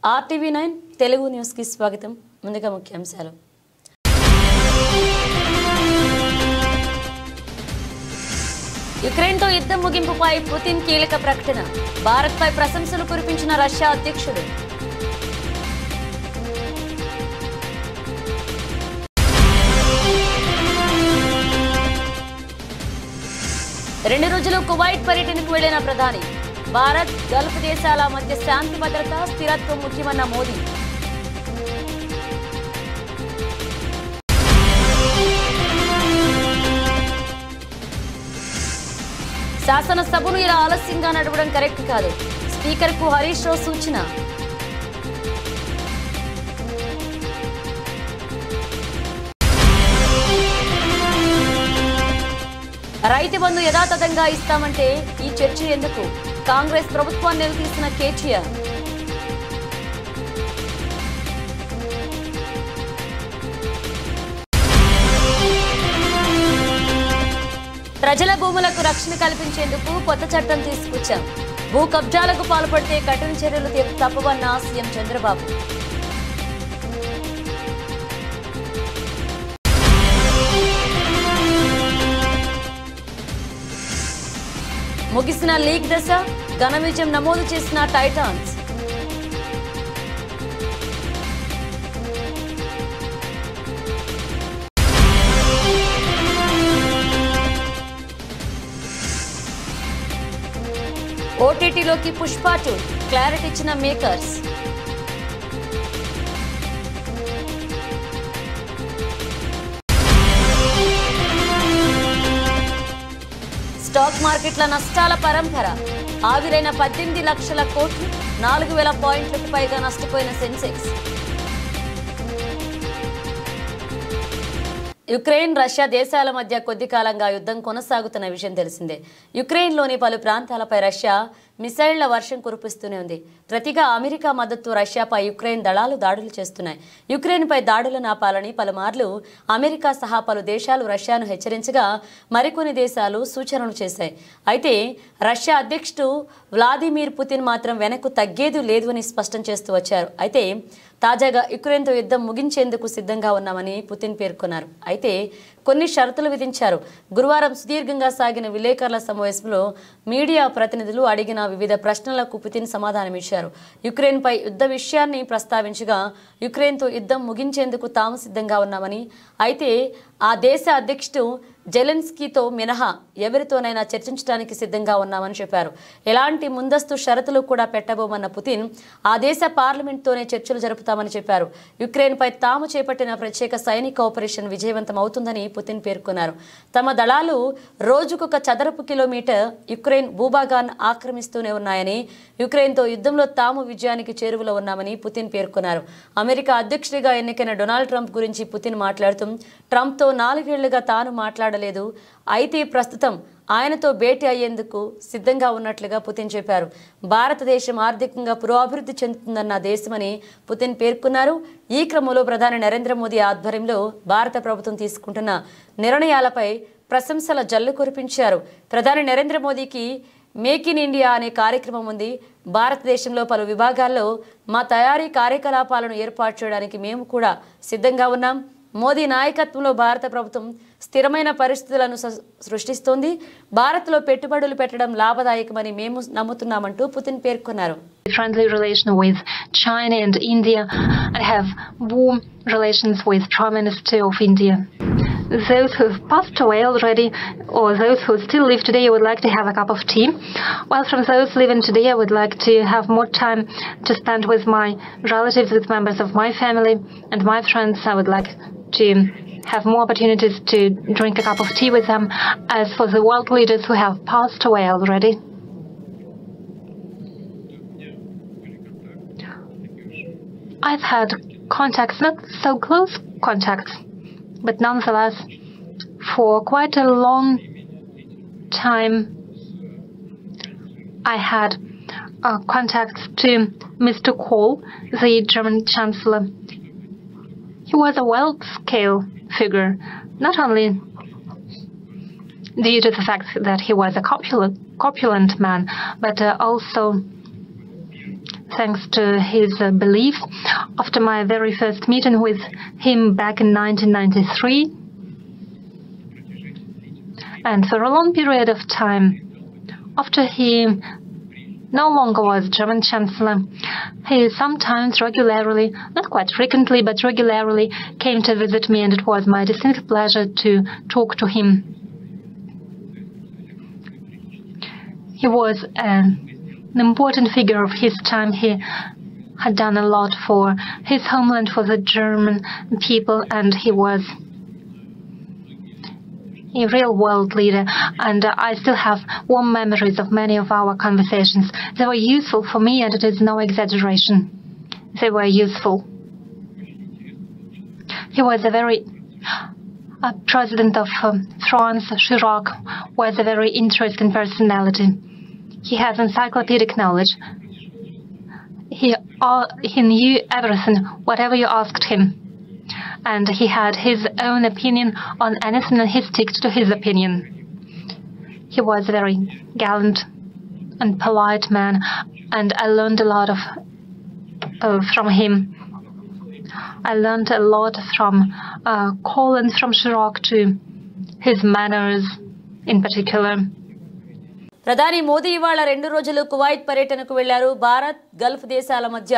RTV9 Telugu news కి స్వాగతం. ముందుగా ముఖ్యాంశాలు. యుక్రెయిన్ తో యుద్ధం ముగింపుపై పుతిన్ కీలక ప్రకటన. భారత్ పై ప్రశంసలు కురిపించిన రష్యా అధ్యక్షుడు. రెండు రోజులు కువైట్ పర్యటనకు వెళ్లిన ప్రధాని. భారత్ గల్ఫ్ దేశాల మధ్య శాంతి భద్రత స్థిరత్వం ముఖ్యమన్న మోదీ. శాసనసభను ఇలా ఆలస్యంగా నడవడం కరెక్ట్ కాదు. స్పీకర్ కు హరీష్ రావు సూచన. రైతు బంధు యథాతథంగా ఇస్తామంటే ఈ చర్చ ఎందుకు? కాంగ్రెస్ ప్రభుత్వాన్ని నిలదీసిన కేటీఆర్. ప్రజల భూములకు రక్షణ కల్పించేందుకు కొత్త చట్టం తీసుకొచ్చాం. భూ కబ్జాలకు పాల్పడితే కఠిన చర్యలు తప్పవన్న సీఎం చంద్రబాబు. ముగిసిన లీగ్ దశ ఘన విజయం నమోదు చేసిన టైటాన్స్. ఓటీటీలోకి పుష్ప 2 క్లారిటీ ఇచ్చిన మేకర్స్. స్టాక్ మార్కెట్ల నష్టాల పరంపర. ఆవిరైన 18 లక్షల కోట్లు, 4000 పాయింట్లకు పైగా నష్టపోయిన సెన్సెక్స్. యుక్రెయిన్ రష్యా దేశాల మధ్య కొద్ది కాలంగా యుద్ధం కొనసాగుతున్న విషయం తెలిసిందే. యుక్రెయిన్లోని పలు ప్రాంతాలపై రష్యా మిసైళ్ల వర్షం కురిపిస్తూనే ఉంది. ప్రతిగా అమెరికా మద్దతు రష్యాపై యుక్రెయిన్ దళాలు దాడులు చేస్తున్నాయి. యుక్రెయిన్పై దాడులు నాపాలని పలుమార్లు అమెరికా సహా పలు దేశాలు రష్యాను హెచ్చరించగా మరికొన్ని దేశాలు సూచనలు చేశాయి. అయితే రష్యా అధ్యక్షుడు వ్లాదిమిర్ పుతిన్ మాత్రం వెనక్కు తగ్గేది లేదు అని స్పష్టం చేస్తూ వచ్చారు. అయితే తాజాగా యుక్రెయిన్తో యుద్ధం ముగించేందుకు సిద్ధంగా ఉన్నామని పుతిన్ పేర్కొన్నారు. అయితే కొన్ని షరతులు విధించారు. గురువారం సుదీర్ఘంగా సాగిన విలేకరుల సమావేశంలో మీడియా ప్రతినిధులు అడిగిన వివిధ ప్రశ్నలకు పుతిన్ సమాధానమిచ్చారు. యుక్రెయిన్పై యుద్ధ విషయాన్ని ప్రస్తావించగా యుక్రెయిన్తో యుద్ధం ముగించేందుకు తాము సిద్ధంగా ఉన్నామని, అయితే ఆ దేశ అధ్యక్షుడు జెలెన్స్కీతో మినహా ఎవరితోనైనా చర్చించడానికి సిద్ధంగా ఉన్నామని చెప్పారు. ఎలాంటి ముందస్తు షరతులు కూడా పెట్టబోమన్న పుతిన్ ఆ దేశ పార్లమెంట్తోనే చర్చలు జరుపుతామని చెప్పారు. యుక్రెయిన్పై తాము చేపట్టిన ప్రత్యేక సైనిక ఆపరేషన్ విజయవంతం అవుతుందని పుతిన్ పేర్కొన్నారు. తమ దళాలు రోజుకొక చదరపు కిలోమీటర్ యుక్రెయిన్ భూభాగాన్ని ఆక్రమిస్తూనే ఉన్నాయని, యుక్రెయిన్తో యుద్ధంలో తాము విజయానికి చేరువలో ఉన్నామని పుతిన్ పేర్కొన్నారు. అమెరికా అధ్యక్షుడిగా ఎన్నికైన డొనాల్డ్ ట్రంప్ గురించి పుతిన్ మాట్లాడుతూ ట్రంప్తో 4 ఏళ్లుగా తాను మాట్లాడలేదు, అయితే ప్రస్తుతం ఆయనతో భేటీ అయ్యేందుకు సిద్ధంగా ఉన్నట్లుగా పుతిన్ చెప్పారు. భారతదేశం ఆర్థికంగా పురోభివృద్ధి చెందుతుందన్న దేశమని పుతిన్ పేర్కొన్నారు. ఈ క్రమంలో ప్రధాని నరేంద్ర మోదీ ఆధ్వర్యంలో భారత ప్రభుత్వం తీసుకుంటున్న నిర్ణయాలపై ప్రశంసల జల్లు కురిపించారు. ప్రధాని నరేంద్ర మోదీకి మేక్ ఇన్ ఇండియా అనే కార్యక్రమం ఉంది. భారతదేశంలో పలు విభాగాల్లో మా తయారీ కార్యకలాపాలను ఏర్పాటు చేయడానికి మేము కూడా సిద్ధంగా ఉన్నాం. మోదీ నాయకత్వంలో భారత ప్రభుత్వం స్థిరమైన పరిస్థితులను సృష్టిస్తోంది. భారత్లో పెట్టుబడులు పెట్టడం లాభదాయకమని మేము నమ్ముతున్నామంటూ పుతిన్ పేర్కొన్నారు. Friendly relation with China and India and have warm relations with Prime Minister of India. Those who've passed away already or those who still live today, I would like to have a cup of tea. While from those living today, I would like to have more time to spend with my relatives, with members of my family and my friends. I would like to have more opportunities to drink a cup of tea with them. As for the world leaders who have passed away already, I've had contacts, not so close contacts, but nonetheless, for quite a long time, I had contacts to Mr. Kohl, the German Chancellor. He was a world-scale figure, not only due to the fact that he was a corpulent man, but also thanks to his belief. After my very first meeting with him back in 1993, and for a long period of time, after he no longer was German Chancellor, he sometimes regularly, not quite frequently, but regularly came to visit me, and it was my distinct pleasure to talk to him. He was an important figure of his time. He had done a lot for his homeland, for the German people, and he was a real world leader, and I still have warm memories of many of our conversations. They were useful for me, and it is no exaggeration. They were useful. He was a very President of France, Chirac, was a very interesting personality. He has encyclopedic knowledge. He knew everything, whatever you asked him. And he had his own opinion on anything, and he stuck to his opinion. He was a very gallant and polite man, and I learned a lot from him. I learned a lot from Kohl and from Chirac to his manners in particular. ప్రధాని మోదీ ఇవాళ 2 రోజులు Kuwait పర్యటనకు వెళ్లారు. Bharat, Gulf దేశాల మధ్య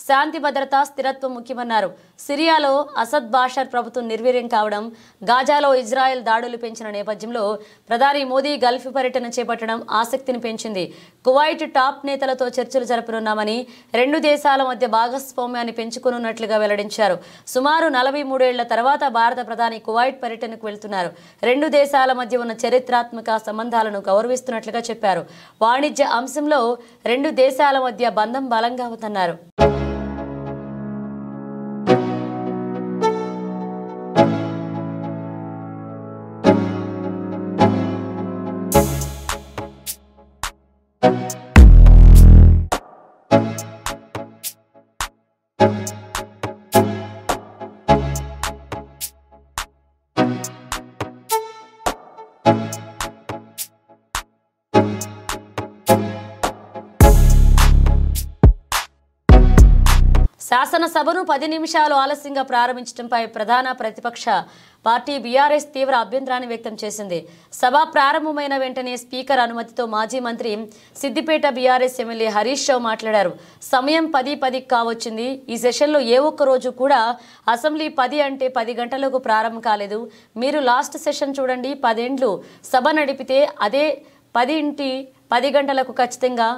శాంతి భద్రత, స్థిరత్వం ముఖ్యమన్నారు. సిరియాలో అసద్ బాషర్ ప్రభుత్వం నిర్వీర్యం కావడం, గాజాలో ఇజ్రాయెల్ దాడులు పెంచిన నేపథ్యంలో ప్రధాని మోదీ గల్ఫ్ పర్యటన చేపట్టడం ఆసక్తిని పెంచింది. కువైట్ టాప్ నేతలతో చర్చలు జరపనున్నామని, 2 దేశాల మధ్య భాగస్వామ్యాన్ని పెంచుకోనున్నట్లుగా వెల్లడించారు. సుమారు 43 ఏళ్ల తర్వాత భారత ప్రధాని కువైట్ పర్యటనకు వెళ్తున్నారు. 2 దేశాల మధ్య ఉన్న చరిత్రాత్మక సంబంధాలను గౌరవిస్తున్నట్లుగా చెప్పారు. వాణిజ్య అంశంలో 2 దేశాల మధ్య బంధం బలంగా ఉందన్నారు. శాసనసభను 10 నిమిషాలు ఆలస్యంగా ప్రారంభించడంపై ప్రధాన ప్రతిపక్ష పార్టీ బీఆర్ఎస్ తీవ్ర అభ్యంతరాన్ని వ్యక్తం చేసింది. సభ ప్రారంభమైన వెంటనే స్పీకర్ అనుమతితో మాజీ మంత్రి సిద్దిపేట బీఆర్ఎస్ ఎమ్మెల్యే హరీష్ రావు మాట్లాడారు. సమయం 10:10 కావచ్చింది. ఈ సెషన్లో ఏ ఒక్క రోజు కూడా అసెంబ్లీ 10 అంటే 10 గంటలకు ప్రారంభం కాలేదు. మీరు లాస్ట్ సెషన్ చూడండి. 10 ఏళ్లు సభ నడిపితే అదే 10 గంటలకు ఖచ్చితంగా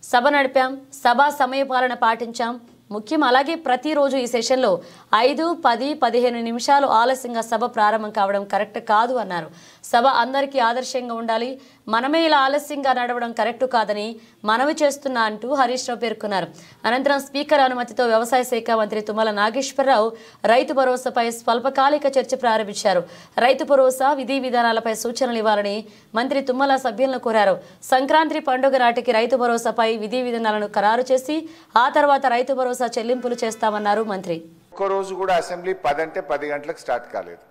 సభ నడిపాం. సభా సమయపాలన పాటించాం. ముఖ్యం. అలాగే ప్రతిరోజు ఈ సెషన్లో 5, 10, 15 నిమిషాలు ఆలస్యంగా సభ ప్రారంభం కావడం కరెక్ట్ కాదు అన్నారు. సభ అందరికీ ఆదర్శంగా ఉండాలి. మనమే ఇలా ఆలస్యంగా నడవడం కరెక్ట్ కాదని మనవి చేస్తున్నా అంటూ హరీష్ రావు పేర్కొన్నారు. అనంతరం స్పీకర్ అనుమతితో వ్యవసాయ శాఖ మంత్రి తుమ్మల నాగేశ్వరరావు రైతు భరోసాపై స్వల్పకాలిక చర్చ ప్రారంభించారు. రైతు భరోసా విధి విధానాలపై సూచనలు ఇవ్వాలని మంత్రి తుమ్మల సభ్యులను కోరారు. సంక్రాంతి పండుగ నాటికి రైతు భరోసాపై విధి విధానాలను ఖరారు చేసి ఆ తర్వాత రైతు భరోసా చెల్లింపులు చేస్తామన్నారు మంత్రి. ఒక్క రోజు కూడా అసెంబ్లీ 10 అంటే 10 గంటలకు స్టార్ట్ కాలేదు.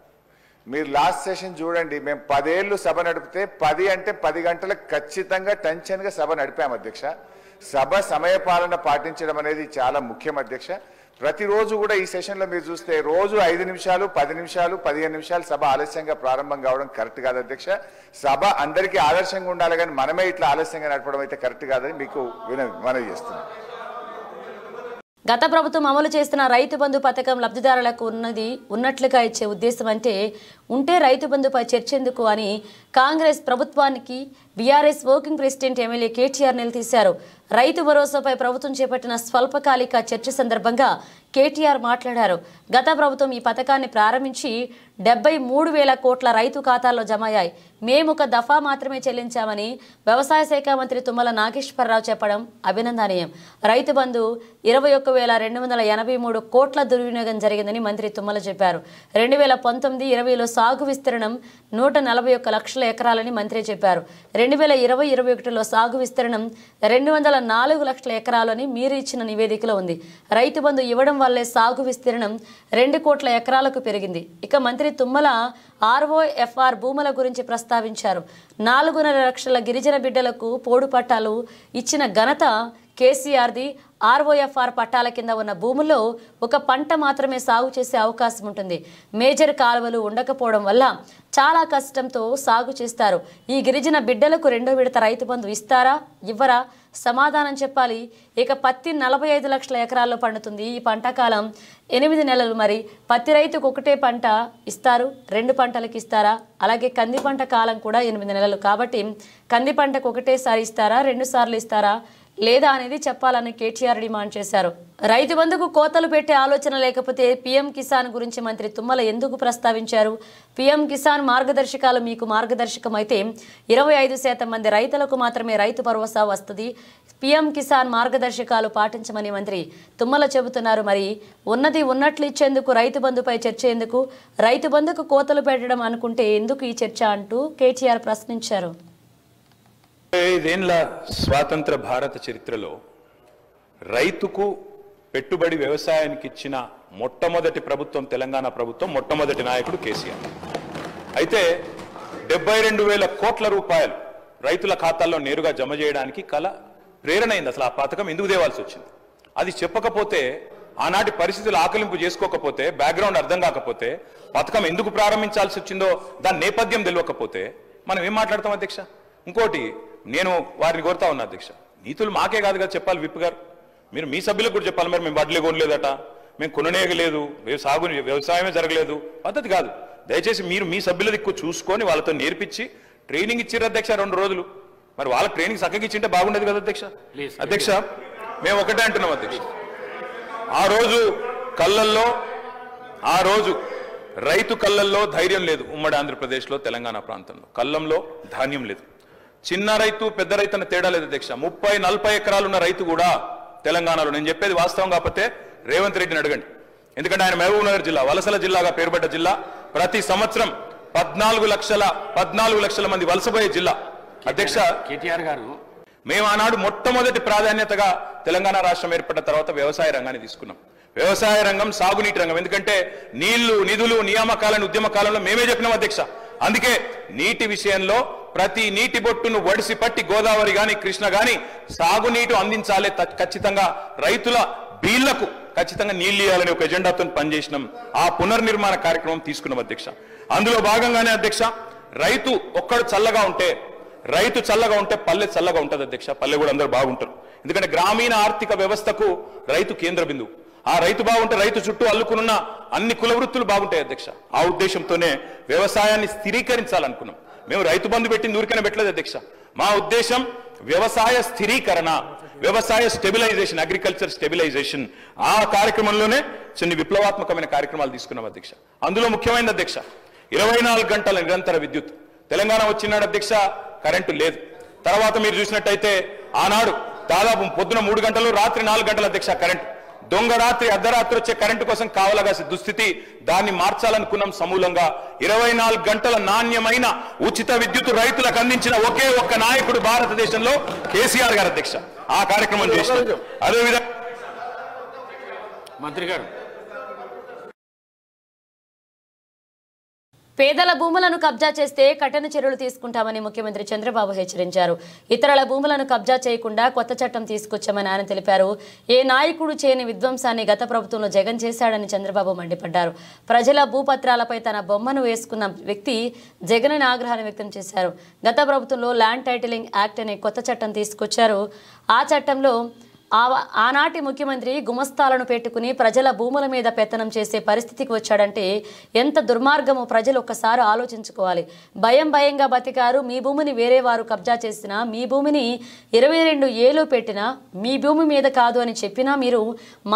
మీరు లాస్ట్ సెషన్ చూడండి. మేము 10 ఏళ్ళు సభ నడిపితే 10 అంటే 10 గంటలకు ఖచ్చితంగా టెన్షన్గా సభ నడిపాం అధ్యక్ష. సభ సమయపాలన పాటించడం అనేది చాలా ముఖ్యం అధ్యక్ష. ప్రతిరోజు కూడా ఈ సెషన్లో మీరు చూస్తే రోజు 5 నిమిషాలు, 10 నిమిషాలు, 15 నిమిషాలు సభ ఆలస్యంగా ప్రారంభం కావడం కరెక్ట్ కాదు అధ్యక్ష. సభ అందరికీ ఆదర్శంగా ఉండాలి, కానీ మనమే ఇట్లా ఆలస్యంగా నడపడం అయితే కరెక్ట్ కాదని మీకు మనవి చేస్తున్నాం. గత ప్రభుత్వం అమలు చేస్తున్న రైతు బంధు పథకం లబ్ధిదారులకు ఉన్నట్లుగా ఇచ్చే ఉద్దేశం ఉంటే రైతు బంధుపై చర్చెందుకు అని కాంగ్రెస్ ప్రభుత్వానికి BRS working president MLA KTR నిలదీశారు. రైతు భరోసాపై ప్రభుత్వం చేపట్టిన స్వల్పకాలిక చర్చ సందర్భంగా కేటీఆర్ మాట్లాడారు. గత ప్రభుత్వం ఈ పథకాన్ని ప్రారంభించి 73,000 కోట్ల రైతు ఖాతాల్లో జమ అయ్యాయి. మేము ఒక దఫా మాత్రమే చెల్లించామని వ్యవసాయ శాఖ మంత్రి తుమ్మల నాగేశ్వరరావు చెప్పడం అభినందనీయం. రైతు బంధు 21,283 కోట్ల దుర్వినియోగం జరిగిందని మంత్రి తుమ్మల చెప్పారు. 2019-20లో సాగు విస్తీర్ణం 141 లక్షల ఎకరాలని మంత్రి చెప్పారు. 2020-21లో సాగు విస్తీర్ణం 204 లక్షల ఎకరాలని మీరు ఇచ్చిన నివేదికలో ఉంది. రైతు బంధు ఇవ్వడం వల్లే సాగు విస్తీర్ణం 2 కోట్ల ఎకరాలకు పెరిగింది. ఇక మంత్రి తుమ్మల ROFR భూముల గురించి ప్రస్తావించారు. 4.5 లక్షల గిరిజన బిడ్డలకు పోడు పట్టాలు ఇచ్చిన ఘనత కేసీఆర్ది. ROFR పట్టాల కింద ఉన్న భూముల్లో ఒక పంట మాత్రమే సాగు చేసే అవకాశం ఉంటుంది. మేజర్ కాలువలు ఉండకపోవడం వల్ల చాలా కష్టంతో సాగు చేస్తారు. ఈ గిరిజన బిడ్డలకు 2వ విడత రైతు బంధు ఇస్తారా ఇవ్వరా సమాధానం చెప్పాలి. ఇక పత్తి 45 లక్షల ఎకరాల్లో పండుతుంది. ఈ పంట కాలం 8 నెలలు. మరి పత్తి రైతుకు ఒకటే పంట ఇస్తారు, 2 పంటలకు ఇస్తారా? అలాగే కంది పంట కాలం కూడా 8 నెలలు. కాబట్టి కంది పంటకు ఒకటేసారి ఇస్తారా, 2 సార్లు ఇస్తారా లేదా అనేది చెప్పాలని కేటీఆర్ డిమాండ్ చేశారు. రైతు బంధుకు కోతలు పెట్టే ఆలోచన లేకపోతే పీఎం కిసాన్ గురించి మంత్రి తుమ్మల ఎందుకు ప్రస్తావించారు? పీఎం కిసాన్ మార్గదర్శకాలు మీకు మార్గదర్శకం అయితే 25% మంది రైతులకు మాత్రమే రైతు భరోసా వస్తుంది. పీఎం కిసాన్ మార్గదర్శకాలు పాటించమని మంత్రి తుమ్మల చెబుతున్నారు. మరి ఉన్నది ఉన్నట్లు ఇచ్చేందుకు రైతు బంధుపై చర్చ ఎందుకు? రైతు బంధుకు కోతలు పెట్టడం అనుకుంటే ఎందుకు ఈ చర్చ అంటూ కేటీఆర్ ప్రశ్నించారు. 5 ఏళ్ల స్వాతంత్ర భారత చరిత్రలో రైతుకు పెట్టుబడి వ్యవసాయానికి ఇచ్చిన మొట్టమొదటి ప్రభుత్వం తెలంగాణ ప్రభుత్వం, మొట్టమొదటి నాయకుడు కేసీఆర్. అయితే 72,000 కోట్ల రూపాయలు రైతుల ఖాతాల్లో నేరుగా జమ చేయడానికి ప్రేరణ అయింది. అసలు ఆ పథకం ఎందుకు తేవాల్సి వచ్చింది? అది చెప్పకపోతే, ఆనాటి పరిస్థితులు ఆకలింపు చేసుకోకపోతే, బ్యాక్గ్రౌండ్ అర్థం కాకపోతే, పథకం ఎందుకు ప్రారంభించాల్సి వచ్చిందో దాని నేపథ్యం తెలియకపోతే మనం ఏం మాట్లాడతాం అధ్యక్ష? ఇంకోటి నేను వారిని కోరుతా ఉన్నా అధ్యక్ష, నీతులు మాకే కాదు కదా చెప్పాలి. విప్ గారు మీరు మీ సభ్యులకు కూడా చెప్పాలి. మరి మేము వడ్లే కొనలేదట, మేము కొననేయలేదు, వ్యవసాయమే జరగలేదు, పద్ధతి కాదు. దయచేసి మీరు మీ సభ్యుల దిక్కు చూసుకొని వాళ్ళతో నేర్పించి ట్రైనింగ్ ఇచ్చిర్రు అధ్యక్ష 2 రోజులు. మరి వాళ్ళకి ట్రైనింగ్ చక్కగా ఇచ్చింటే బాగుండేది కదా అధ్యక్ష. అధ్యక్ష మేము ఒకటే అంటున్నాం అధ్యక్ష, ఆ రోజు రైతు కళ్ళల్లో ధైర్యం లేదు. ఉమ్మడి ఆంధ్రప్రదేశ్లో, తెలంగాణ ప్రాంతంలో కళ్ళంలో ధాన్యం లేదు. చిన్న రైతు పెద్ద రైతు అన్న తేడా లేదు అధ్యక్ష. 30-40 ఎకరాలు ఉన్న రైతు కూడా తెలంగాణలో, నేను చెప్పేది వాస్తవం కాకపోతే రేవంత్ రెడ్డిని అడగండి. ఎందుకంటే ఆయన మహబూబ్ నగర్ జిల్లా వలసల జిల్లాగా పేరుపడ్డ జిల్లా. ప్రతి సంవత్సరం 14 లక్షల మంది వలసపోయే జిల్లా. అధ్యక్ష కేటీఆర్ గారు, మేము ఆనాడు మొట్టమొదటి ప్రాధాన్యతగా తెలంగాణ రాష్ట్రం ఏర్పడిన తర్వాత వ్యవసాయ రంగాన్ని తీసుకున్నాం. వ్యవసాయ రంగం, సాగునీటి రంగం. ఎందుకంటే నీళ్లు, నిధులు, నియామకాలను ఉద్యమ కాలంలో మేమే చెప్పినాం అధ్యక్ష. అందుకే నీటి విషయంలో ప్రతి నీటి బొట్టును వడిసి పట్టి గోదావరి గాని, కృష్ణ గాని సాగునీటి అందించాలి. ఖచ్చితంగా రైతుల బీళ్లకు ఖచ్చితంగా నీళ్లు ఇవ్వాలని ఒక ఎజెండాతో పనిచేసినాం. ఆ పునర్నిర్మాణ కార్యక్రమం తీసుకున్నాం అధ్యక్ష. అందులో భాగంగానే అధ్యక్ష, రైతు ఒక్కడు చల్లగా ఉంటే పల్లె చల్లగా ఉంటుంది అధ్యక్ష. పల్లె కూడా అందరూ బాగుంటారు. ఎందుకంటే గ్రామీణ ఆర్థిక వ్యవస్థకు రైతు కేంద్ర బిందువు. ఆ రైతు బాగుంటే రైతు చుట్టూ అల్లుకున్న అన్ని కుల వృత్తులు బాగుంటాయి అధ్యక్ష. ఆ ఉద్దేశంతోనే వ్యవసాయాన్ని స్థిరీకరించాలనుకున్నాం. మేము రైతు బంధు పెట్టింది ఊరికనే పెట్టలేదు అధ్యక్ష. మా ఉద్దేశం వ్యవసాయ స్థిరీకరణ, వ్యవసాయ స్టెబిలైజేషన్, అగ్రికల్చర్ స్టెబిలైజేషన్. ఆ కార్యక్రమంలోనే కొన్ని విప్లవాత్మకమైన కార్యక్రమాలు తీసుకున్నాం అధ్యక్ష. అందులో ముఖ్యమైనది అధ్యక్ష 24 గంటల నిరంతర విద్యుత్. తెలంగాణ వచ్చినాడు అధ్యక్ష, కరెంటు లేదు. తర్వాత మీరు చూసినట్టయితే ఆనాడు దాదాపు పొద్దున 3 గంటలు, రాత్రి 4 గంటల అధ్యక్ష కరెంటు. దొంగ రాత్రి, అర్ధరాత్రి వచ్చే కరెంటు కోసం కావలగాల్సిన దుస్థితి. దాన్ని మార్చాలనుకున్నాం సమూలంగా. 24 గంటల నాణ్యమైన ఉచిత విద్యుత్ రైతులకు అందించిన ఒకే ఒక్క నాయకుడు భారతదేశంలో కేసీఆర్ గారు అధ్యక్ష. ఆ కార్యక్రమం చేసినాం. అదేవిధంగా మంత్రి గారు, పేదల భూములను కబ్జా చేస్తే కఠిన చర్యలు తీసుకుంటామని ముఖ్యమంత్రి చంద్రబాబు హెచ్చరించారు. ఇతరుల భూములను కబ్జా చేయకుండా కొత్త చట్టం తీసుకొచ్చామని ఆయన తెలిపారు. ఏ నాయకుడు చేయని విధ్వంసాన్ని గత ప్రభుత్వంలో జగన్ చేశాడని చంద్రబాబు మండిపడ్డారు. ప్రజల భూపత్రాలపై తన బొమ్మను వేసుకున్న వ్యక్తి జగన్ అని ఆగ్రహాన్ని వ్యక్తం చేశారు. గత ప్రభుత్వంలో ల్యాండ్ టైటిలింగ్ యాక్ట్ అనే కొత్త చట్టం తీసుకొచ్చారు. ఆ చట్టంలో ఆనాటి ముఖ్యమంత్రి గుమస్తాలను పెట్టుకుని ప్రజల భూముల మీద పెత్తనం చేసే పరిస్థితికి వచ్చాడంటే ఎంత దుర్మార్గమో ప్రజలు ఒక్కసారి ఆలోచించుకోవాలి. భయంగా బతికారు. మీ భూమిని వేరే వారు కబ్జా చేసినా, మీ భూమిని 22 ఏళ్ళు పెట్టినా, మీ భూమి మీద కాదు అని చెప్పినా మీరు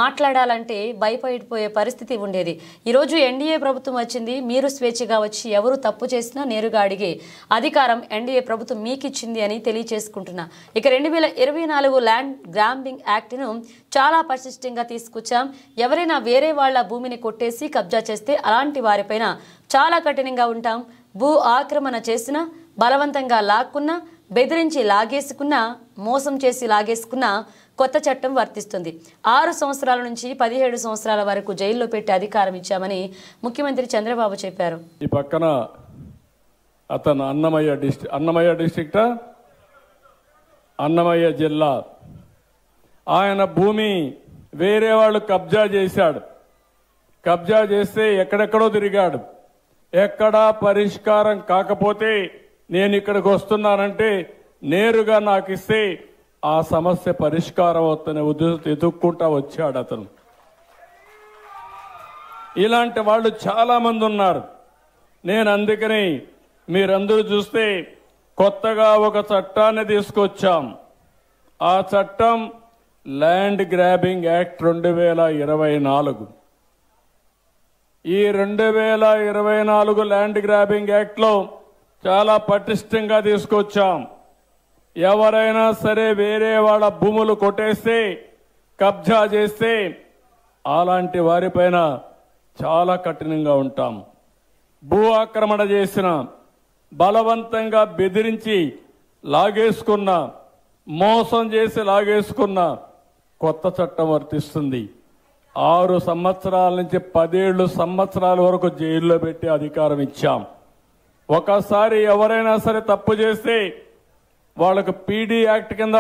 మాట్లాడాలంటే భయపడిపోయే పరిస్థితి ఉండేది. ఈరోజు ఎన్డీఏ ప్రభుత్వం వచ్చింది. మీరు స్వేచ్ఛగా వచ్చి ఎవరు తప్పు చేసినా నేరుగా అడిగే అధికారం ఎన్డీఏ ప్రభుత్వం మీకు ఇచ్చింది అని తెలియచేసుకుంటున్నా. ఇక 2024 ల్యాండ్ గ్రాంబింగ్ యాక్ట్ను చాలా పటిష్టంగా తీసుకొచ్చాం. ఎవరైనా వేరే వాళ్ళ భూమిని కొట్టేసి కబ్జా చేస్తే అలాంటి వారిపైన చాలా కఠినంగా ఉంటాం. భూ ఆక్రమణ చేసినా, బలవంతంగా లాక్కున్నా, బెదిరించి లాగేసుకున్న, మోసం చేసి లాగేసుకున్న కొత్త చట్టం వర్తిస్తుంది. 6 సంవత్సరాల నుంచి 17 సంవత్సరాల వరకు జైల్లో పెట్టి అధికారం ఇచ్చామని ముఖ్యమంత్రి చంద్రబాబు చెప్పారు. ఈ పక్కన అతను అన్నమయ్య డిస్ట్రిక్ట్ అన్నమయ్య జిల్లా, ఆయన భూమి వేరే వాళ్ళు కబ్జా చేశాడు. కబ్జా చేస్తే ఎక్కడెక్కడో తిరిగాడు. ఎక్కడా పరిష్కారం కాకపోతే నేను ఇక్కడికి వస్తున్నానంటే నేరుగా నాకు ఇస్తే ఆ సమస్య పరిష్కారం అవుతున్న ఉద్దేశంతో ఎదుక్కుంటా వచ్చాడు అతను. ఇలాంటి వాళ్ళు చాలా మంది ఉన్నారు. నేను అందుకని మీరందరూ చూస్తే కొత్తగా ఒక చట్టాన్ని తీసుకొచ్చాం. ఆ చట్టం ల్యాండ్ గ్రాబింగ్ యాక్ట్ 2024. ఈ 2024 ల్యాండ్ గ్రాబింగ్ యాక్ట్ లో చాలా పటిష్టంగా తీసుకొచ్చాం. ఎవరైనా సరే వేరే వాళ్ళ భూములు కొట్టేస్తే, కబ్జా చేస్తే అలాంటి వారిపైన చాలా కఠినంగా ఉంటాం. భూ ఆక్రమణ చేసిన, బలవంతంగా బెదిరించి లాగేసుకున్న, మోసం చేసి లాగేసుకున్న కొత్త చట్టం వర్తిస్తుంది. 6 సంవత్సరాల నుంచి 17 సంవత్సరాల వరకు జైల్లో పెట్టి అధికారం ఇచ్చాం. ఒకసారి ఎవరైనా సరే తప్పు చేస్తే వాళ్ళకు పీడీ యాక్ట్ కింద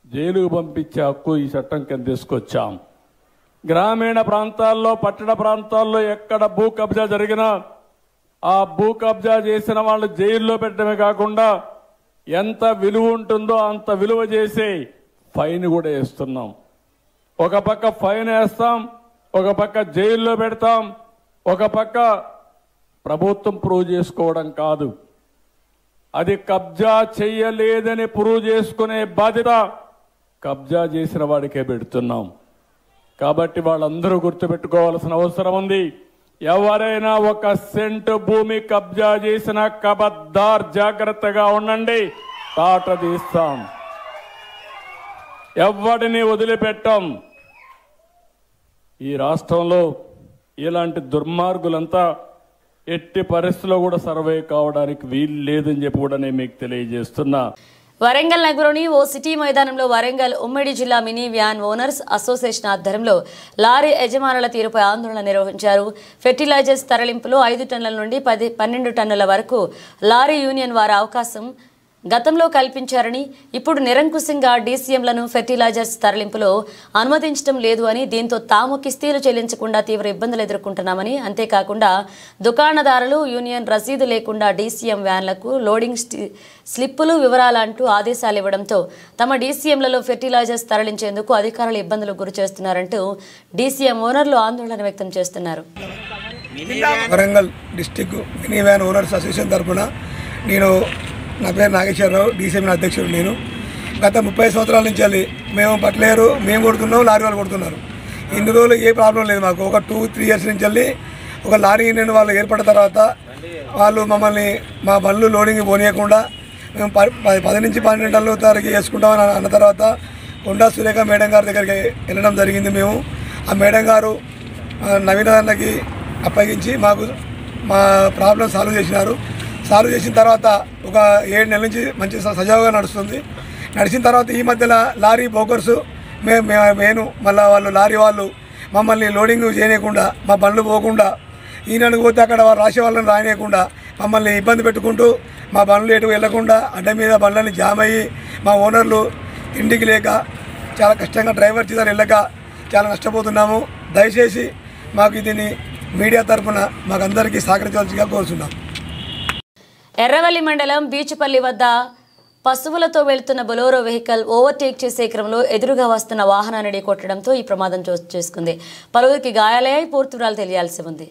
జైలుకు పంపించే హక్కు ఈ చట్టం కింద తీసుకొచ్చాం. గ్రామీణ ప్రాంతాల్లో, పట్టణ ప్రాంతాల్లో ఎక్కడ భూ కబ్జా జరిగినా ఆ భూ కబ్జా చేసిన వాళ్ళు జైల్లో పెట్టడమే కాకుండా ఎంత విలువ ఉంటుందో అంత విలువ చేసి ఫైన్ కూడా వేస్తున్నాం. ఒక పక్క ఫైన్ వేస్తాం, ఒక పక్క జైల్లో పెడతాం, ఒక పక్క ప్రభుత్వం ప్రూవ్ చేసుకోవడం కాదు, అది కబ్జా చెయ్యలేదని ప్రూవ్ చేసుకునే బాధ్యత కబ్జా చేసిన వాడికే పెడుతున్నాం. కాబట్టి వాళ్ళందరూ గుర్తుపెట్టుకోవాల్సిన అవసరం ఉంది. ఎవరైనా 1 సెంటు భూమి కబ్జా చేసిన కబద్దార్ జాగ్రత్తగా ఉండండి, తాట తీస్తాం, ఎవడిని వదిలిపెట్టాం. ఈ రాష్ట్రంలో ఇలాంటి దుర్మార్గులంతా ఎట్టి పరిస్థితుల్లో కూడా సర్వే కావడానికి వీలు లేదని చెప్పి కూడా నేను మీకు తెలియజేస్తున్నా. వరంగల్ నగరంలోని ఓ సిటీ మైదానంలో వరంగల్ ఉమ్మడి జిల్లా మినీ వ్యాన్ ఓనర్స్ అసోసియేషన్ ఆధ్వర్యంలో లారీ యజమానుల తీరుపై ఆందోళన నిర్వహించారు. ఫెర్టిలైజర్స్ తరలింపులో 5 టన్నుల నుండి 12 టన్నుల వరకు లారీ యూనియన్ వారి అవకాశం గతంలో కల్పించారని, ఇప్పుడు నిరంకుశంగా డీసీఎంలను ఫెర్టిలైజర్స్ తరలింపులో అనుమతించడం లేదు అని, దీంతో తాము కిస్తీలు చెల్లించకుండా తీవ్ర ఇబ్బందులు ఎదుర్కొంటున్నామని, అంతేకాకుండా దుకాణదారులు యూనియన్ రసీదు లేకుండా డీసీఎం వ్యాన్లకు లోడింగ్ స్లిప్పులు వివరాలంటూ ఆదేశాలు ఇవ్వడంతో తమ డీసీఎంలలో ఫెర్టిలైజర్స్ తరలించేందుకు అధికారులు ఇబ్బందులకు గురి చేస్తున్నారంటూ డీసీఎం ఓనర్లు ఆందోళన వ్యక్తం చేస్తున్నారు. Warangal district mini van owners association తరఫున నా పేరు నాగేశ్వరరావు, డీసీఎం అధ్యక్షుడు. నేను గత 30 సంవత్సరాల నుంచి మేము పట్టలేరు, మేము కొడుతున్నాం, లారీ వాళ్ళు కొడుతున్నారు. ఇన్ని రోజులు ఏ ప్రాబ్లం లేదు మాకు. ఒక 2-3 ఇయర్స్ నుంచి ఒక లారీ యూనియన్ వాళ్ళు ఏర్పడిన తర్వాత వాళ్ళు మమ్మల్ని మా బండ్లు లోడింగ్ పోనీయకుండా మేము 10 నుంచి 12 టన్నుల తారీఖు వేసుకుంటామని అన్న తర్వాత కొండా సురేఖ మేడం గారి దగ్గరికి వెళ్ళడం జరిగింది. మేము ఆ మేడం గారు నవీనకి అప్పగించి మాకు మా ప్రాబ్లం సాల్వ్ చేసినారు. సాల్వ్ చేసిన తర్వాత ఒక 7 నెలల నుంచి మంచి సజావుగా నడుస్తుంది. నడిచిన తర్వాత ఈ మధ్యలో లారీ బ్రోకర్స్ నేను మళ్ళీ వాళ్ళు లారీ వాళ్ళు మమ్మల్ని లోడింగ్ చేయకుండా, మా బండ్లు పోకుండా, ఈయనకు పోతే అక్కడ వాళ్ళు రాసే వాళ్ళని రాయనీయకుండా మమ్మల్ని ఇబ్బంది పెట్టుకుంటూ మా బండ్లు ఎటు వెళ్లకుండా అడ్డ మీద బండ్లని జామ్ అయ్యి మా ఓనర్లు తిండికి లేక చాలా కష్టంగా డ్రైవర్ చేత వెళ్ళక చాలా నష్టపోతున్నాము. దయచేసి మాకు దీన్ని మీడియా తరఫున మాకందరికీ సహకరించవలసిగా కోరుతున్నాం. ఎర్రవల్లి మండలం బీచుపల్లి వద్ద పశువులతో వెళ్తున్న బొలోరో వెహికల్ ఓవర్టేక్ చేసే క్రమంలో ఎదురుగా వస్తున్న వాహనాన్ని ఢీకొట్టడంతో ఈ ప్రమాదం చోటు చేసుకుంది. పలువురికి గాయాలయ్యాయి. పూర్తి వివరాలు తెలియాల్సి ఉంది.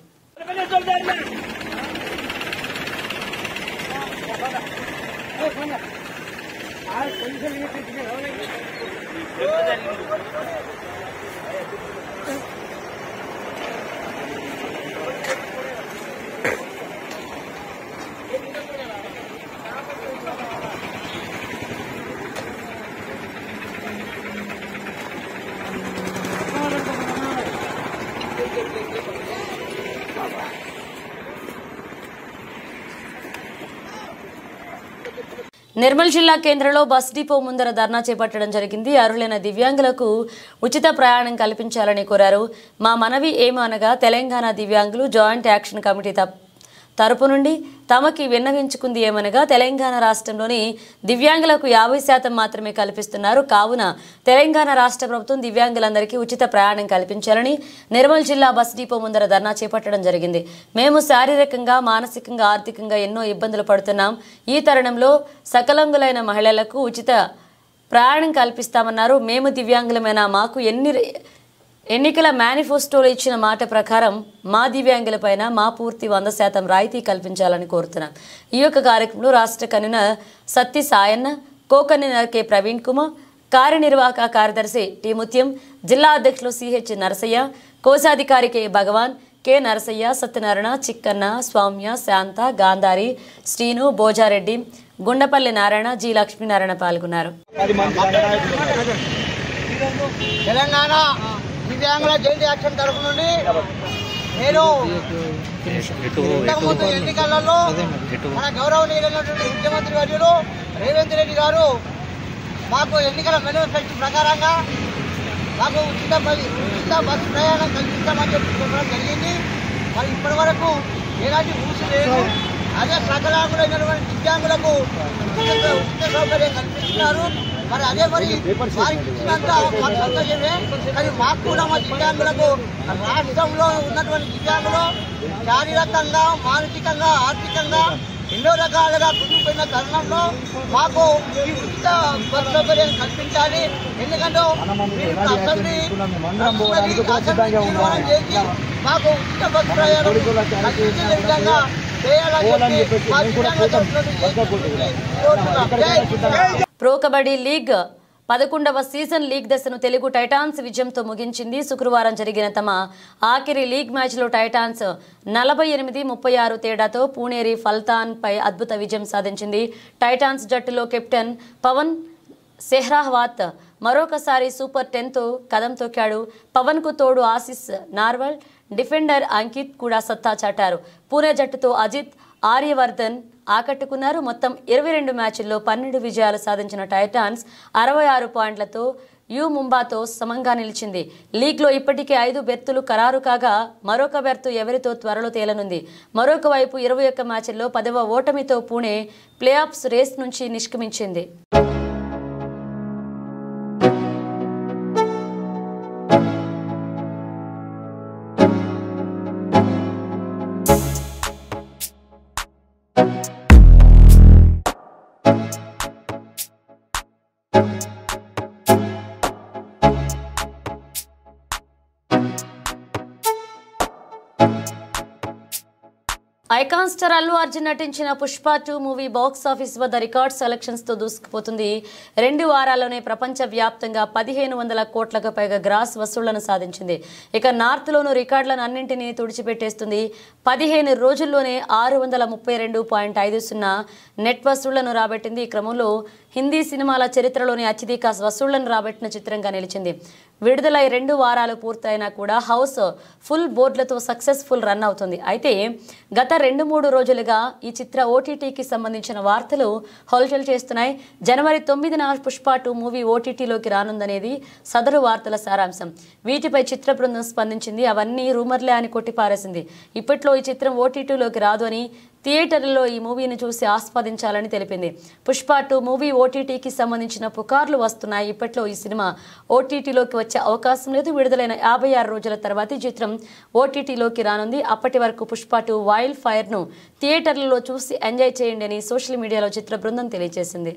నిర్మల్ జిల్లా కేంద్రంలో బస్ డిపో ముందర ధర్నా చేపట్టడం జరిగింది. అర్హులైన దివ్యాంగులకు ఉచిత ప్రయాణం కల్పించాలని కోరారు. మా మనవి ఏమనగా తెలంగాణ దివ్యాంగులు జాయింట్ యాక్షన్ కమిటీ తరపు నుండి తమకి విన్నవించుకుంది ఏమనగా తెలంగాణ రాష్ట్రంలోని దివ్యాంగులకు 50% మాత్రమే కల్పిస్తున్నారు. కావున తెలంగాణ రాష్ట్ర ప్రభుత్వం దివ్యాంగులందరికీ ఉచిత ప్రయాణం కల్పించాలని నిర్మల్ జిల్లా బస్ డిపో ముందర ధర్నా చేపట్టడం జరిగింది. మేము శారీరకంగా, మానసికంగా, ఆర్థికంగా ఎన్నో ఇబ్బందులు పడుతున్నాం. ఈ తరుణంలో సకలాంగులైన మహిళలకు ఉచిత ప్రయాణం కల్పిస్తామన్నారు. మేము దివ్యాంగులమైన మాకు ఎన్నికల మేనిఫెస్టోలో ఇచ్చిన మాట ప్రకారం మా దివ్యాంగులపైన మా పూర్తి 100% రాయితీ కల్పించాలని కోరుతున్నాం. ఈ యొక్క కార్యక్రమంలో రాష్ట్ర convener Satti Sayanna, co convener K Praveen Kumar, కార్యనిర్వాహక కార్యదర్శి టి ముత్యం, జిల్లా అధ్యక్షులు సిహెచ్ నరసయ్య, కోశాధికారి కె భగవాన్, కె నరసయ్య, సత్యనారాయణ, చిక్కన్న, స్వామ్య, శాంత, గాంధారి, శ్రీను, భోజారెడ్డి, గుండపల్లి నారాయణ, జి లక్ష్మీనారాయణ పాల్గొన్నారు. తెలంగాణ దివ్యాంగుల జాయింట్ యాక్షన్ తరఫు నుండి నేను ఇంతకుముందు ఎన్నికలలో మన గౌరవనీయులైనటువంటి ముఖ్యమంత్రి వర్యులు రేవంత్ రెడ్డి గారు మాకు ఎన్నికల మేనిఫెస్టో ప్రకారంగా మాకు ఉచిత బస్సు ప్రయాణం కల్పిస్తామని చెప్పి చెప్పడం జరిగింది. మరి ఇప్పటి వరకు ఎలాంటి ఊసి లేదు. అదే సకలాంగులైనటువంటి దివ్యాంగులకు ఉచిత సౌకర్యం కల్పిస్తున్నారు. మరి అదే మరి వారికి ఇచ్చినంత మాకు సంతోషమే. కానీ మాకు కూడా మా దివ్యాంగులకు రాష్ట్రంలో ఉన్నటువంటి దివ్యాంగులు శారీరకంగా, మానసికంగా, ఆర్థికంగా ఎన్నో రకాలుగా కుదిరిపోయిన తరుణంలో మాకు ఈ ఉచిత బస్ సౌకర్యం కల్పించాలి. ఎందుకంటే అసెంబ్లీ తీర్మానం చేసి మాకు ఉచిత బస్ ప్రయాణం కల్పించే విధంగా చేయాలని చెప్పి మా దివ్యాంగుల ప్రో కబడ్డీ లీగ్ 11వ సీజన్ లీగ్ దశను తెలుగు టైటాన్స్ విజయంతో ముగించింది. శుక్రవారం జరిగిన తమ ఆఖరి లీగ్ మ్యాచ్లో టైటాన్స్ 48-36 తేడాతో పూణేరి ఫల్తాన్పై అద్భుత విజయం సాధించింది. టైటాన్స్ జట్టులో కెప్టెన్ పవన్ సెహ్రావత్ మరొకసారి సూపర్ 10తో కదం తొక్కాడు. పవన్కు తోడు ఆశిస్ నార్వల్, డిఫెండర్ అంకిత్ కూడా సత్తా చాటారు. పూణే జట్టుతో అజిత్, ఆర్యవర్ధన్ ఆకట్టుకున్నారు. మొత్తం 22 మ్యాచ్ల్లో 12 విజయాలు సాధించిన టైటాన్స్ 66 పాయింట్లతో ముంబాతో సమంగా నిలిచింది. లీగ్లో ఇప్పటికే 5 బెర్తులు ఖరారు కాగా మరొక బెర్తు ఎవరితో త్వరలో తేలనుంది. మరొక వైపు 21 మ్యాచ్ల్లో 10వ ఓటమితో పూణే ప్లేఆఫ్స్ రేస్ నుంచి నిష్క్రమించింది. ఐకాన్ స్టార్ అల్లు అర్జున్ నటించిన పుష్ప 2 మూవీ బాక్స్ ఆఫీస్ వద్ద రికార్డ్ సెలక్షన్స్ తో దూసుకుపోతుంది. 2 వారాల్లోనే ప్రపంచ వ్యాప్తంగా 1500 కోట్లకు పైగా గ్రాస్ వసూళ్లను సాధించింది. ఇక నార్త్ లోను రికార్డులను అన్నింటినీ తుడిచిపెట్టేస్తుంది. 15 రోజుల్లోనే 632.50 నెట్ వసూళ్లను రాబట్టింది. ఈ క్రమంలో హిందీ సినిమాల చరిత్రలోని అత్యధిక వసూళ్లను రాబట్టిన చిత్రంగా నిలిచింది. విడుదలై 2 వారాలు పూర్తయినా కూడా హౌస్ ఫుల్ బోర్డులతో సక్సెస్ఫుల్ రన్ అవుతుంది. అయితే గత 2-3 రోజులుగా ఈ చిత్ర ఓటీటీకి సంబంధించిన వార్తలు హల్చల్ చేస్తున్నాయి. జనవరి 9న పుష్ప 2 మూవీ ఓటీటీలోకి రానుందనేది సదరు వార్తల సారాంశం. వీటిపై చిత్ర బృందం స్పందించింది. అవన్నీ రూమర్లే అని కొట్టిపారేసింది. ఇప్పట్లో ఈ చిత్రం ఓటీటీలోకి రాదు అని, థియేటర్లలో ఈ మూవీని చూసి ఆస్వాదించాలని తెలిపింది. పుష్ప 2 మూవీ ఓటీటీకి సంబంధించిన పుకార్లు వస్తున్నాయి. ఇప్పట్లో ఈ సినిమా ఓటీటీలోకి వచ్చే అవకాశం లేదు. విడుదలైన 56 రోజుల తర్వాత ఈ చిత్రం ఓటీటీలోకి రానుంది. అప్పటి వరకు పుష్ప 2 వైల్డ్ ఫైర్ను థియేటర్లలో చూసి ఎంజాయ్ చేయండి అని సోషల్ మీడియాలో చిత్ర బృందం తెలియజేసింది.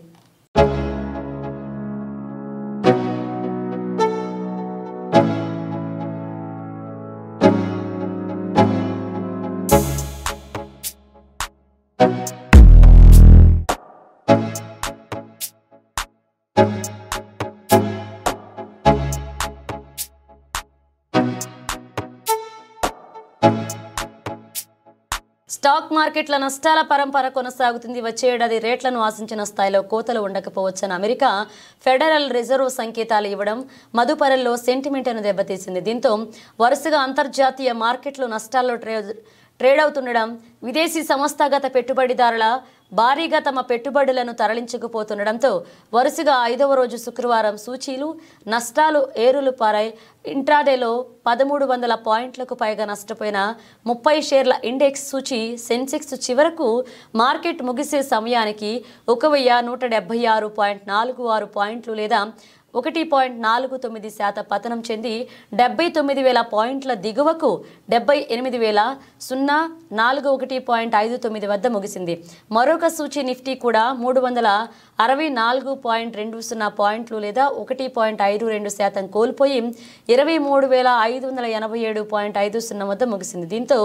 స్టాక్ మార్కెట్ల నష్టాల పరంపర కొనసాగుతుంది. వచ్చే ఏడాది రేట్లను ఆశించిన స్థాయిలో కోతలు ఉండకపోవచ్చని అమెరికా ఫెడరల్ రిజర్వ్ సంకేతాలు ఇవ్వడం మదుపరల్లో సెంటిమెంట్ను దెబ్బతీసింది. దీంతో వరుసగా అంతర్జాతీయ మార్కెట్లు నష్టాల్లో ట్రేడ్ అవుతుండడం, విదేశీ సంస్థాగత పెట్టుబడిదారుల భారీగా తమ పెట్టుబడులను తరలించకపోతుండడంతో వరుసగా 5వ రోజు శుక్రవారం సూచీలు నష్టాలు ఏరులు పారాయి. ఇంట్రాడేలో 1300 పాయింట్లకు పైగా నష్టపోయిన 30 షేర్ల ఇండెక్స్ సూచీ సెన్సెక్స్ చివరకు మార్కెట్ ముగిసే సమయానికి 1176.46 పాయింట్లు లేదా 1.49% పతనం చెంది 79,000 పాయింట్ల దిగువకు 78,041.59 వద్ద ముగిసింది. మరొక సూచీ నిఫ్టీ కూడా 364.20 పాయింట్లు లేదా 1.52% కోల్పోయి 23,587.50 వద్ద ముగిసింది. దీంతో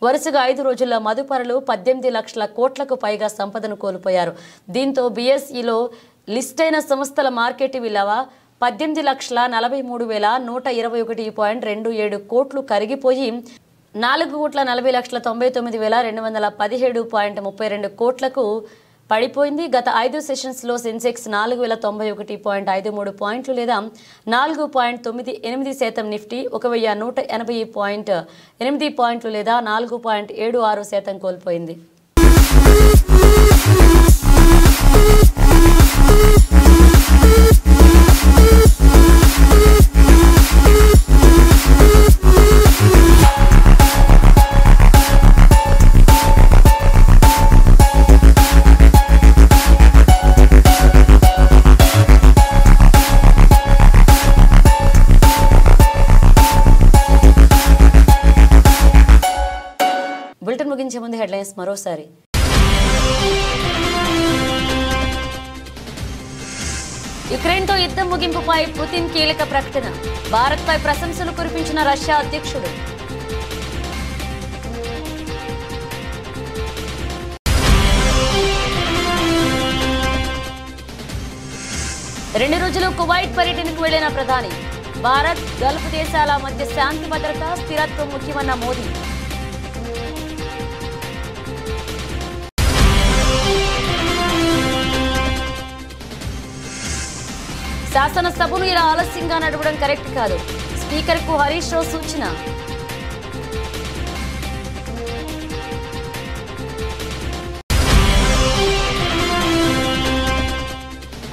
వరుసగా 5 రోజుల్లో మదుపరులు 18 లక్షల కోట్లకు పైగా సంపదను కోల్పోయారు. దీంతో బీఎస్ఈలో లిస్ట్ అయిన సంస్థల మార్కెట్ విలువ 18,43,121.27 కోట్లు కరిగిపోయి 4,40,99,217.32 కోట్లకు పడిపోయింది. గత 5 సెషన్స్లో సెన్సెక్స్ 4,091.53 పాయింట్లు లేదా 4.98%, నిఫ్టీ 1,180.8 పాయింట్లు లేదా 4.76% కోల్పోయింది. బులెటిన్ ముగించే ముందు హెడ్లైన్స్ మరోసారి. యుక్రెయిన్తో యుద్ధం ముగింపుపై పుతిన్ కీలక ప్రకటన. భారత్పై ప్రశంసలు కురిపించిన రష్యా అధ్యక్షుడు. రెండు రోజులు కువైట్ పర్యటనకు వెళ్లిన ప్రధాని. భారత్ గల్ఫ్ దేశాల మధ్య శాంతి భద్రత స్థిరత్వం ముఖ్యమన్న మోదీ. శాసనసభను ఇలా ఆలస్యంగా నడవడం కరెక్ట్ కాదు. స్పీకర్కు హరీష్ రావు సూచన.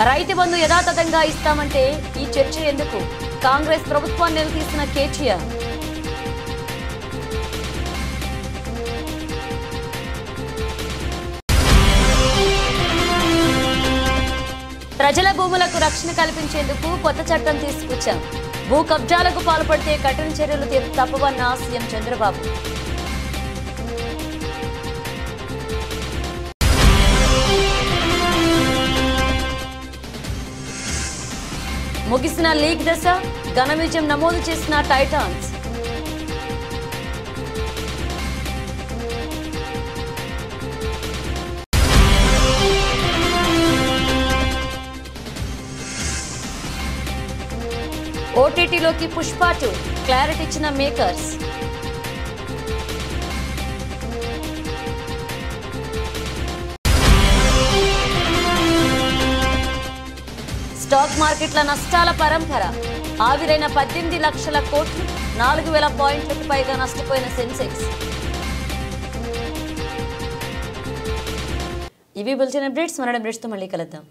రైతు బంధు యథాతథంగా ఇస్తామంటే ఈ చర్చ ఎందుకు? కాంగ్రెస్ ప్రభుత్వాన్ని నిలదీసిన కేటీఆర్. ప్రజల భూములకు రక్షణ కల్పించేందుకు కొత్త చట్టం తీసుకొచ్చాం. భూ కబ్జాలకు పాల్పడితే కఠిన చర్యలు తప్పవన్న సీఎం చంద్రబాబు. ముగిసిన లీగ్ దశ ఘన విజయం నమోదు చేసిన టైటాన్స్. ఓటీటీలోకి పుష్ప 2 క్లారిటీ ఇచ్చిన మేకర్స్. స్టాక్ మార్కెట్ల నష్టాల పరంపర. ఆవిరైన 18 లక్షల కోట్లు, 4,000 పాయింట్లకు పైగా నష్టపోయిన సెన్సెక్స్. ఇవి బులెటిన్ అప్డేట్స్. మరణ అప్డేట్స్తో మళ్ళీ కలుద్దాం.